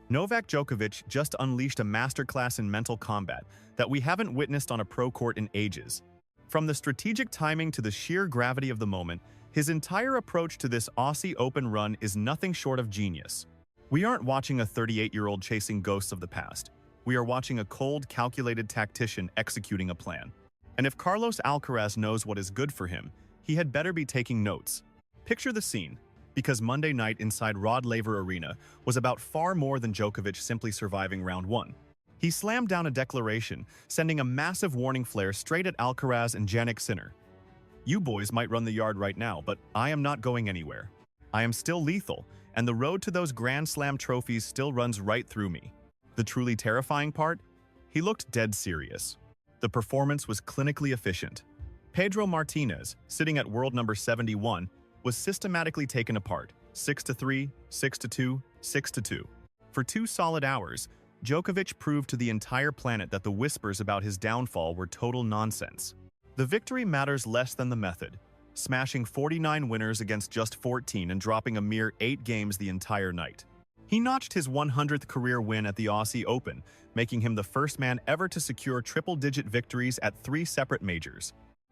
Novak Djokovic just unleashed a masterclass in mental combat that we haven't witnessed on a pro court in ages. From the strategic timing to the sheer gravity of the moment, his entire approach to this Aussie Open run is nothing short of genius. We aren't watching a 38-year-old chasing ghosts of the past. We are watching a cold, calculated tactician executing a plan. And if Carlos Alcaraz knows what is good for him, he had better be taking notes. Picture the scene, because Monday night inside Rod Laver Arena was about far more than Djokovic simply surviving round one. He slammed down a declaration, sending a massive warning flare straight at Alcaraz and Jannik Sinner. "You boys might run the yard right now, but I am not going anywhere. I am still lethal, and the road to those Grand Slam trophies still runs right through me." The truly terrifying part? He looked dead serious. The performance was clinically efficient. Pedro Martinez, sitting at world number 71, was systematically taken apart, 6-3, 6-2, 6-2. For 2 solid hours, Djokovic proved to the entire planet that the whispers about his downfall were total nonsense. The victory matters less than the method, smashing 49 winners against just 14 and dropping a mere 8 games the entire night. He notched his 100th career win at the Aussie Open, making him the first man ever to secure triple-digit victories at 3 separate majors.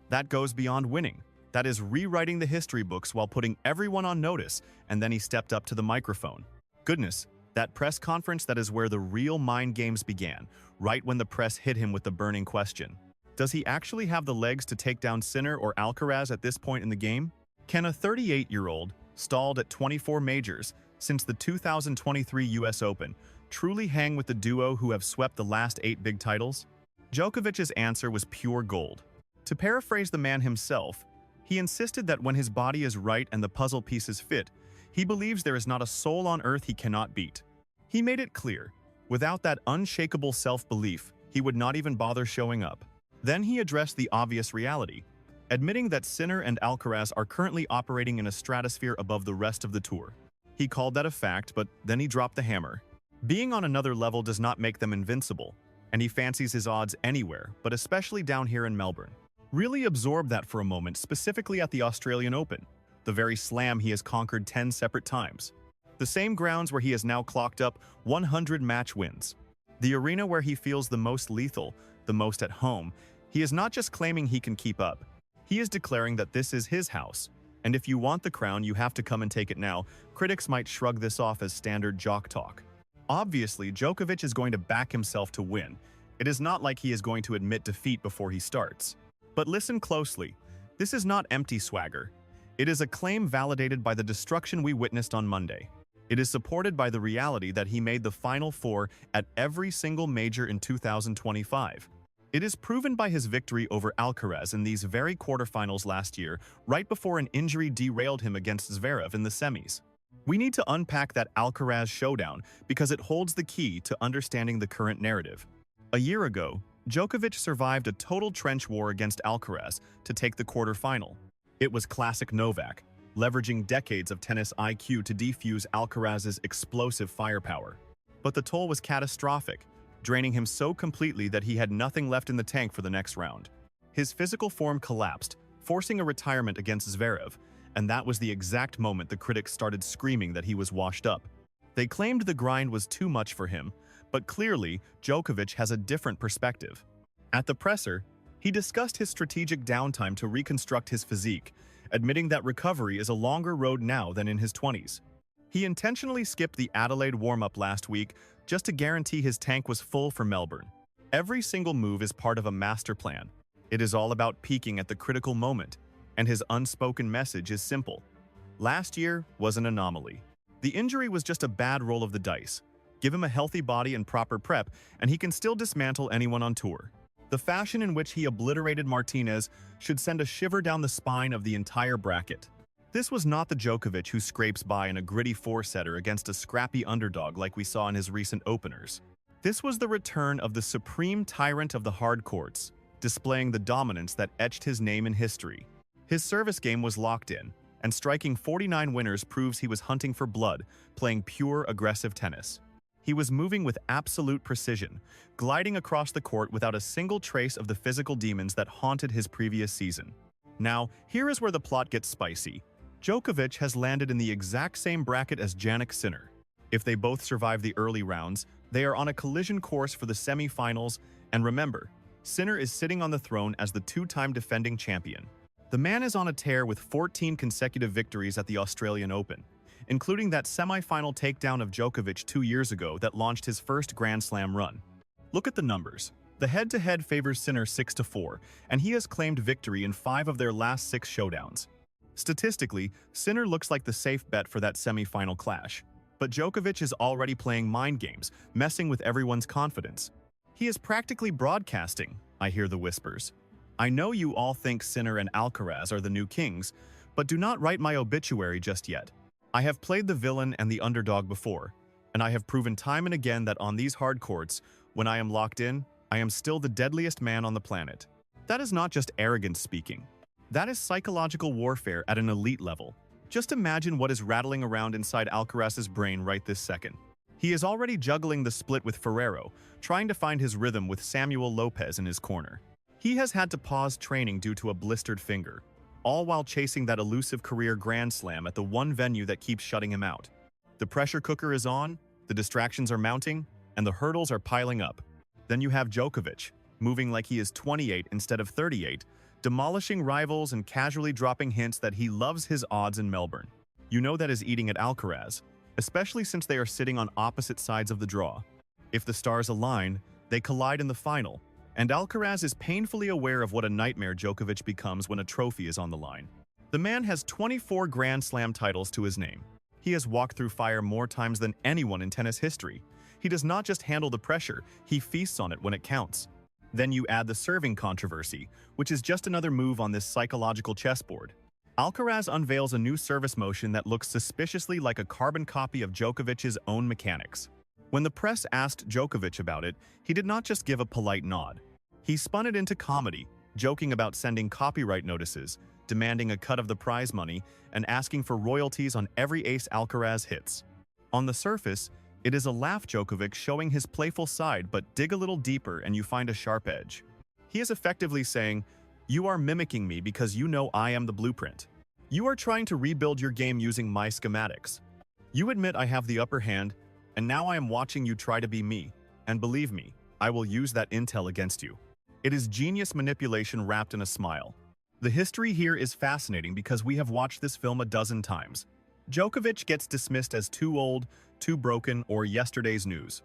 That goes beyond winning. That is rewriting the history books while putting everyone on notice, and then he stepped up to the microphone. Goodness, that press conference, that is where the real mind games began, right when the press hit him with the burning question. Does he actually have the legs to take down Sinner or Alcaraz at this point in the game? Can a 38-year-old, stalled at 24 majors since the 2023 US Open, truly hang with the duo who have swept the last 8 big titles? Djokovic's answer was pure gold. To paraphrase the man himself, he insisted that when his body is right and the puzzle pieces fit, he believes there is not a soul on earth he cannot beat. He made it clear, without that unshakable self-belief, he would not even bother showing up. Then he addressed the obvious reality, admitting that Sinner and Alcaraz are currently operating in a stratosphere above the rest of the tour. He called that a fact, but then he dropped the hammer. Being on another level does not make them invincible, and he fancies his odds anywhere, but especially down here in Melbourne. Really absorb that for a moment, specifically at the Australian Open, the very slam he has conquered 10 separate times. The same grounds where he has now clocked up 100 match wins. The arena where he feels the most lethal, the most at home. He is not just claiming he can keep up. He is declaring that this is his house, and if you want the crown, you have to come and take it now. Critics might shrug this off as standard jock talk. Obviously, Djokovic is going to back himself to win. It is not like he is going to admit defeat before he starts. But listen closely. This is not empty swagger. It is a claim validated by the destruction we witnessed on Monday. It is supported by the reality that he made the Final Four at every single major in 2025. It is proven by his victory over Alcaraz in these very quarterfinals last year, right before an injury derailed him against Zverev in the semis. We need to unpack that Alcaraz showdown because it holds the key to understanding the current narrative. A year ago, Djokovic survived a total trench war against Alcaraz to take the quarterfinal. It was classic Novak, leveraging decades of tennis IQ to defuse Alcaraz's explosive firepower. But the toll was catastrophic, draining him so completely that he had nothing left in the tank for the next round. His physical form collapsed, forcing a retirement against Zverev, and that was the exact moment the critics started screaming that he was washed up. They claimed the grind was too much for him, but clearly, Djokovic has a different perspective. At the presser, he discussed his strategic downtime to reconstruct his physique, admitting that recovery is a longer road now than in his 20s. He intentionally skipped the Adelaide warm-up last week just to guarantee his tank was full for Melbourne. Every single move is part of a master plan. It is all about peaking at the critical moment, and his unspoken message is simple. Last year was an anomaly. The injury was just a bad roll of the dice. Give him a healthy body and proper prep, and he can still dismantle anyone on tour. The fashion in which he obliterated Martinez should send a shiver down the spine of the entire bracket. This was not the Djokovic who scrapes by in a gritty four-setter against a scrappy underdog like we saw in his recent openers. This was the return of the supreme tyrant of the hard courts, displaying the dominance that etched his name in history. His service game was locked in, and striking 49 winners proves he was hunting for blood, playing pure aggressive tennis. He was moving with absolute precision, gliding across the court without a single trace of the physical demons that haunted his previous season. Now, here is where the plot gets spicy. Djokovic has landed in the exact same bracket as Jannik Sinner. If they both survive the early rounds, they are on a collision course for the semi-finals, and remember, Sinner is sitting on the throne as the two-time defending champion. The man is on a tear with 14 consecutive victories at the Australian Open, including that semi-final takedown of Djokovic 2 years ago that launched his first Grand Slam run. Look at the numbers. The head-to-head favors Sinner 6-4, and he has claimed victory in 5 of their last 6 showdowns. Statistically, Sinner looks like the safe bet for that semi-final clash. But Djokovic is already playing mind games, messing with everyone's confidence. He is practically broadcasting, I hear the whispers. I know you all think Sinner and Alcaraz are the new kings, but do not write my obituary just yet. I have played the villain and the underdog before, and I have proven time and again that on these hard courts, when I am locked in, I am still the deadliest man on the planet. That is not just arrogance speaking. That is psychological warfare at an elite level. Just imagine what is rattling around inside Alcaraz's brain right this second. He is already juggling the split with Ferrero, trying to find his rhythm with Samuel Lopez in his corner. He has had to pause training due to a blistered finger, all while chasing that elusive career Grand Slam at the one venue that keeps shutting him out. The pressure cooker is on, the distractions are mounting, and the hurdles are piling up. Then you have Djokovic, moving like he is 28 instead of 38, demolishing rivals and casually dropping hints that he loves his odds in Melbourne. You know that is eating at Alcaraz, especially since they are sitting on opposite sides of the draw. If the stars align, they collide in the final, and Alcaraz is painfully aware of what a nightmare Djokovic becomes when a trophy is on the line. The man has 24 Grand Slam titles to his name. He has walked through fire more times than anyone in tennis history. He does not just handle the pressure, he feasts on it when it counts. Then you add the serving controversy, which is just another move on this psychological chessboard. Alcaraz unveils a new service motion that looks suspiciously like a carbon copy of Djokovic's own mechanics. When the press asked Djokovic about it, he did not just give a polite nod. He spun it into comedy, joking about sending copyright notices, demanding a cut of the prize money, and asking for royalties on every ace Alcaraz hits. On the surface, it is a laugh Djokovic showing his playful side, but dig a little deeper and you find a sharp edge. He is effectively saying, "You are mimicking me because you know I am the blueprint. You are trying to rebuild your game using my schematics. You admit I have the upper hand, and now I am watching you try to be me. And believe me, I will use that intel against you." It is genius manipulation wrapped in a smile. The history here is fascinating because we have watched this film a dozen times. Djokovic gets dismissed as too old, too broken, or yesterday's news.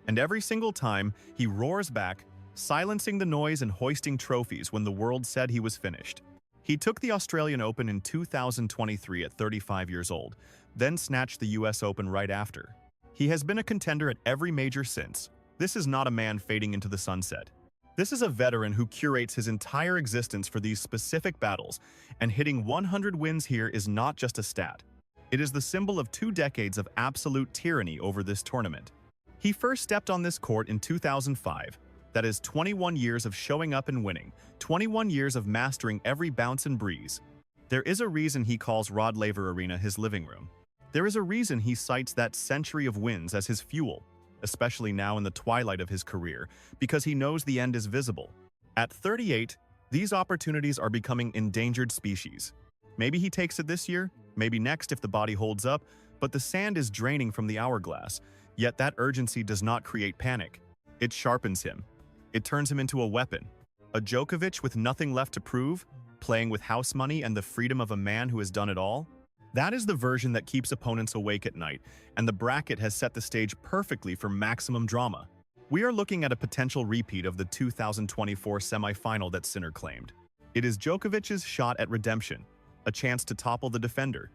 And every single time, he roars back, silencing the noise and hoisting trophies when the world said he was finished. He took the Australian Open in 2023 at 35 years old, then snatched the US Open right after. He has been a contender at every major since. This is not a man fading into the sunset. This is a veteran who curates his entire existence for these specific battles, and hitting 100 wins here is not just a stat. It is the symbol of 2 decades of absolute tyranny over this tournament. He first stepped on this court in 2005. That is 21 years of showing up and winning, 21 years of mastering every bounce and breeze. There is a reason he calls Rod Laver Arena his living room. There is a reason he cites that century of wins as his fuel, especially now in the twilight of his career, because he knows the end is visible. At 38, these opportunities are becoming endangered species. Maybe he takes it this year, maybe next if the body holds up, but the sand is draining from the hourglass, yet that urgency does not create panic. It sharpens him. It turns him into a weapon. A Djokovic with nothing left to prove, playing with house money and the freedom of a man who has done it all. That is the version that keeps opponents awake at night, and the bracket has set the stage perfectly for maximum drama. We are looking at a potential repeat of the 2024 semi-final that Sinner claimed. It is Djokovic's shot at redemption, a chance to topple the defender.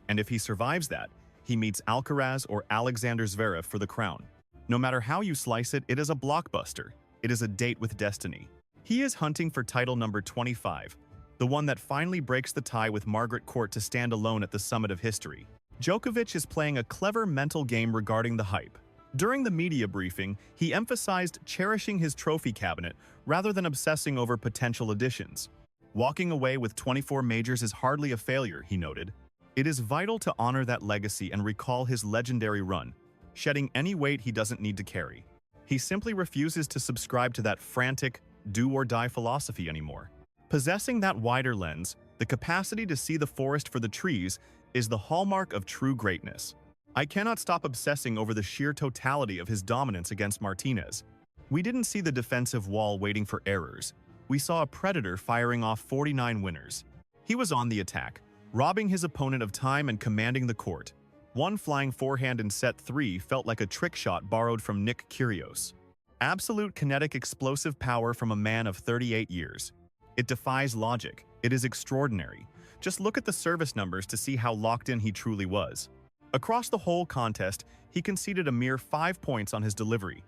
And if he survives that, he meets Alcaraz or Alexander Zverev for the crown. No matter how you slice it, it is a blockbuster. It is a date with destiny. He is hunting for title number 25, the one that finally breaks the tie with Margaret Court to stand alone at the summit of history. Djokovic is playing a clever mental game regarding the hype. During the media briefing, he emphasized cherishing his trophy cabinet rather than obsessing over potential additions. Walking away with 24 majors is hardly a failure, he noted. It is vital to honor that legacy and recall his legendary run, shedding any weight he doesn't need to carry. He simply refuses to subscribe to that frantic, do-or-die philosophy anymore. Possessing that wider lens, the capacity to see the forest for the trees, is the hallmark of true greatness. I cannot stop obsessing over the sheer totality of his dominance against Martinez. We didn't see the defensive wall waiting for errors. We saw a predator firing off 49 winners. He was on the attack, robbing his opponent of time and commanding the court. One flying forehand in set 3 felt like a trick shot borrowed from Nick Kyrgios. Absolute kinetic explosive power from a man of 38 years. It defies logic. It is extraordinary. Just look at the service numbers to see how locked in he truly was. Across the whole contest, he conceded a mere 5 points on his delivery.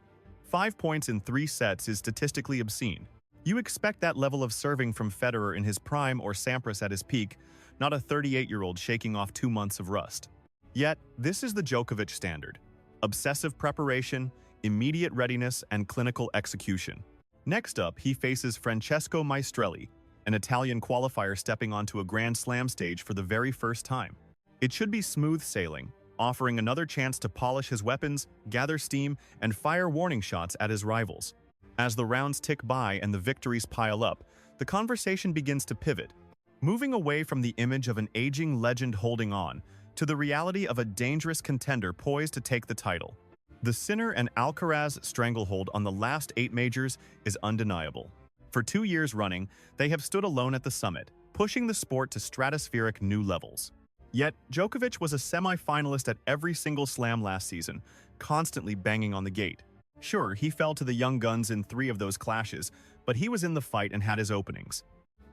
5 points in 3 sets is statistically obscene. You expect that level of serving from Federer in his prime or Sampras at his peak, not a 38-year-old shaking off 2 months of rust. Yet, this is the Djokovic standard. Obsessive preparation, immediate readiness, and clinical execution. Next up, he faces Francesco Maestrelli, an Italian qualifier stepping onto a Grand Slam stage for the very first time. It should be smooth sailing, offering another chance to polish his weapons, gather steam, and fire warning shots at his rivals. As the rounds tick by and the victories pile up, the conversation begins to pivot, moving away from the image of an aging legend holding on to the reality of a dangerous contender poised to take the title. The Sinner and Alcaraz stranglehold on the last 8 majors is undeniable. For 2 years running, they have stood alone at the summit, pushing the sport to stratospheric new levels. Yet, Djokovic was a semi-finalist at every single slam last season, constantly banging on the gate. Sure, he fell to the young guns in 3 of those clashes, but he was in the fight and had his openings.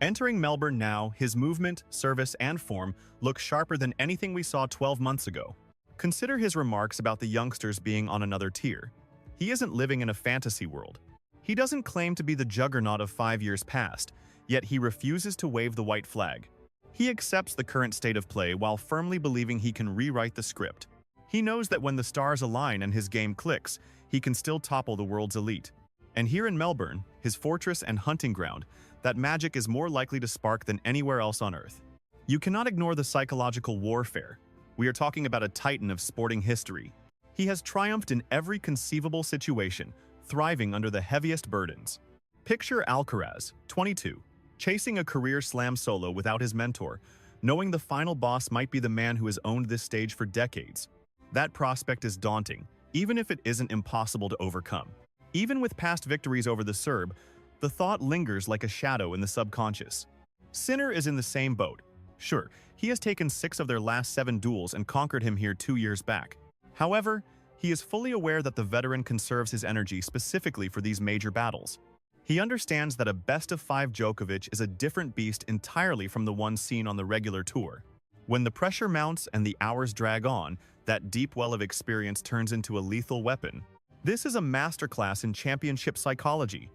Entering Melbourne now, his movement, service, and form look sharper than anything we saw 12 months ago. Consider his remarks about the youngsters being on another tier. He isn't living in a fantasy world. He doesn't claim to be the juggernaut of 5 years past, yet he refuses to wave the white flag. He accepts the current state of play while firmly believing he can rewrite the script. He knows that when the stars align and his game clicks, he can still topple the world's elite. And here in Melbourne, his fortress and hunting ground, that magic is more likely to spark than anywhere else on Earth. You cannot ignore the psychological warfare. We are talking about a titan of sporting history. He has triumphed in every conceivable situation, thriving under the heaviest burdens. Picture Alcaraz, 22, chasing a career slam solo without his mentor, knowing the final boss might be the man who has owned this stage for decades. That prospect is daunting, even if it isn't impossible to overcome. Even with past victories over the Serb, the thought lingers like a shadow in the subconscious. Sinner is in the same boat. Sure, he has taken 6 of their last 7 duels and conquered him here 2 years back. However, he is fully aware that the veteran conserves his energy specifically for these major battles. He understands that a best-of-5 Djokovic is a different beast entirely from the one seen on the regular tour. When the pressure mounts and the hours drag on, that deep well of experience turns into a lethal weapon. This is a masterclass in championship psychology.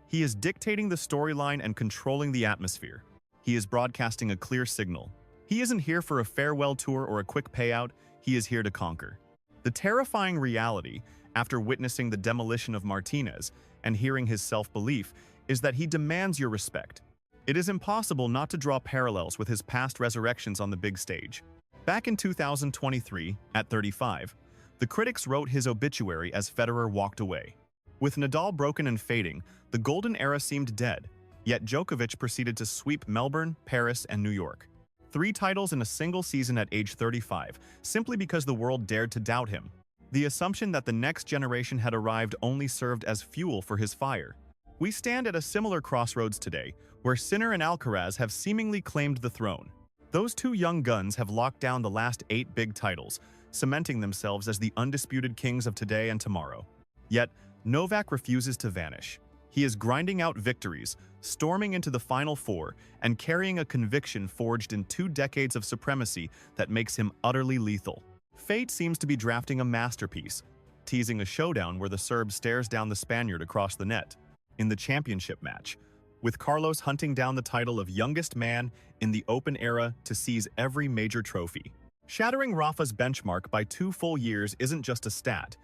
He is dictating the storyline and controlling the atmosphere. He is broadcasting a clear signal. He isn't here for a farewell tour or a quick payout, he is here to conquer. The terrifying reality, after witnessing the demolition of Martinez and hearing his self-belief, is that he demands your respect. It is impossible not to draw parallels with his past resurrections on the big stage. Back in 2023, at 35, the critics wrote his obituary as Federer walked away. With Nadal broken and fading, the golden era seemed dead, yet Djokovic proceeded to sweep Melbourne, Paris, and New York. 3 titles in a single season at age 35, simply because the world dared to doubt him. The assumption that the next generation had arrived only served as fuel for his fire. We stand at a similar crossroads today, where Sinner and Alcaraz have seemingly claimed the throne. Those 2 young guns have locked down the last 8 big titles, cementing themselves as the undisputed kings of today and tomorrow. Yet, Novak refuses to vanish. He is grinding out victories, storming into the Final Four, and carrying a conviction forged in 2 decades of supremacy that makes him utterly lethal. Fate seems to be drafting a masterpiece, teasing a showdown where the Serb stares down the Spaniard across the net. In the championship match, with Carlos hunting down the title of youngest man in the Open era to seize every major trophy. Shattering Rafa's benchmark by 2 full years isn't just a stat.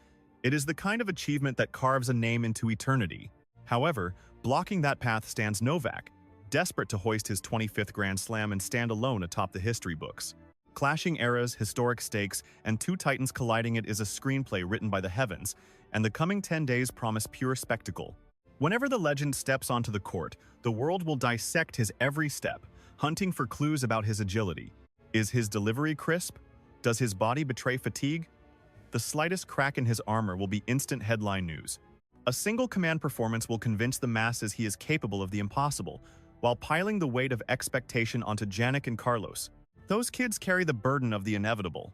It is the kind of achievement that carves a name into eternity. However, blocking that path stands Novak, desperate to hoist his 25th Grand Slam and stand alone atop the history books. Clashing eras, historic stakes, and 2 titans colliding it is a screenplay written by the heavens, and the coming 10 days promise pure spectacle. Whenever the legend steps onto the court, the world will dissect his every step, hunting for clues about his agility. Is his delivery crisp? Does his body betray fatigue? The slightest crack in his armor will be instant headline news. A single command performance will convince the masses he is capable of the impossible, while piling the weight of expectation onto Jannik and Carlos. Those kids carry the burden of the inevitable.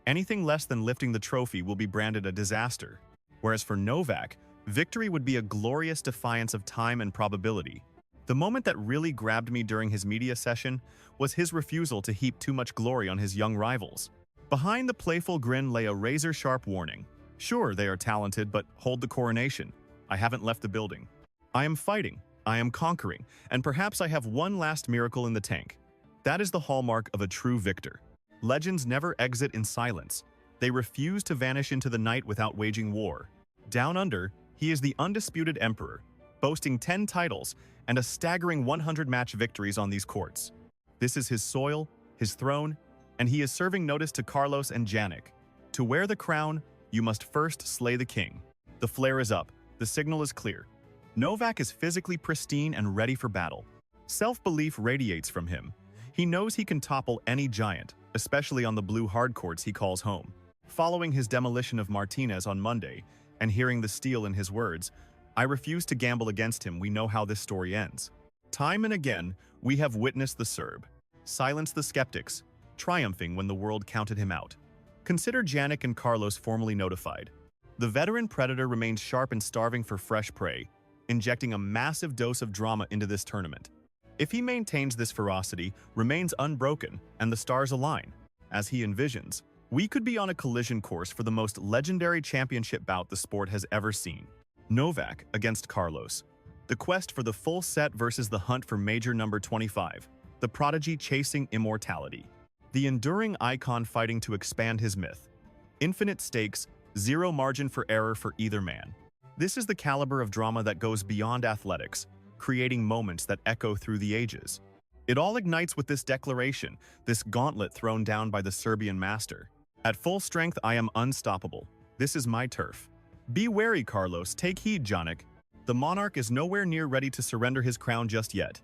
Anything less than lifting the trophy will be branded a disaster. Whereas for Novak, victory would be a glorious defiance of time and probability. The moment that really grabbed me during his media session was his refusal to heap too much glory on his young rivals. Behind the playful grin lay a razor-sharp warning. Sure, they are talented, but hold the coronation. I haven't left the building. I am fighting, I am conquering, and perhaps I have one last miracle in the tank. That is the hallmark of a true victor. Legends never exit in silence. They refuse to vanish into the night without waging war. Down under, he is the undisputed emperor, boasting 10 titles and a staggering 100-match victories on these courts. This is his soil, his throne, and he is serving notice to Carlos and Jannik. To wear the crown, you must first slay the king. The flare is up, the signal is clear. Novak is physically pristine and ready for battle. Self-belief radiates from him. He knows he can topple any giant, especially on the blue hardcourts he calls home. Following his demolition of Martinez on Monday, and hearing the steel in his words, I refuse to gamble against him. We know how this story ends. Time and again, we have witnessed the Serb silence the skeptics, triumphing when the world counted him out. Consider Jannik and Carlos formally notified. The veteran predator remains sharp and starving for fresh prey, injecting a massive dose of drama into this tournament. If he maintains this ferocity, remains unbroken, and the stars align, as he envisions, we could be on a collision course for the most legendary championship bout the sport has ever seen. Novak against Carlos. The quest for the full set versus the hunt for major number 25. The prodigy chasing immortality. The enduring icon fighting to expand his myth. Infinite stakes, zero margin for error for either man. This is the caliber of drama that goes beyond athletics, creating moments that echo through the ages. It all ignites with this declaration, this gauntlet thrown down by the Serbian master. At full strength, I am unstoppable. This is my turf. Be wary, Carlos. Take heed, Jannik. The monarch is nowhere near ready to surrender his crown just yet.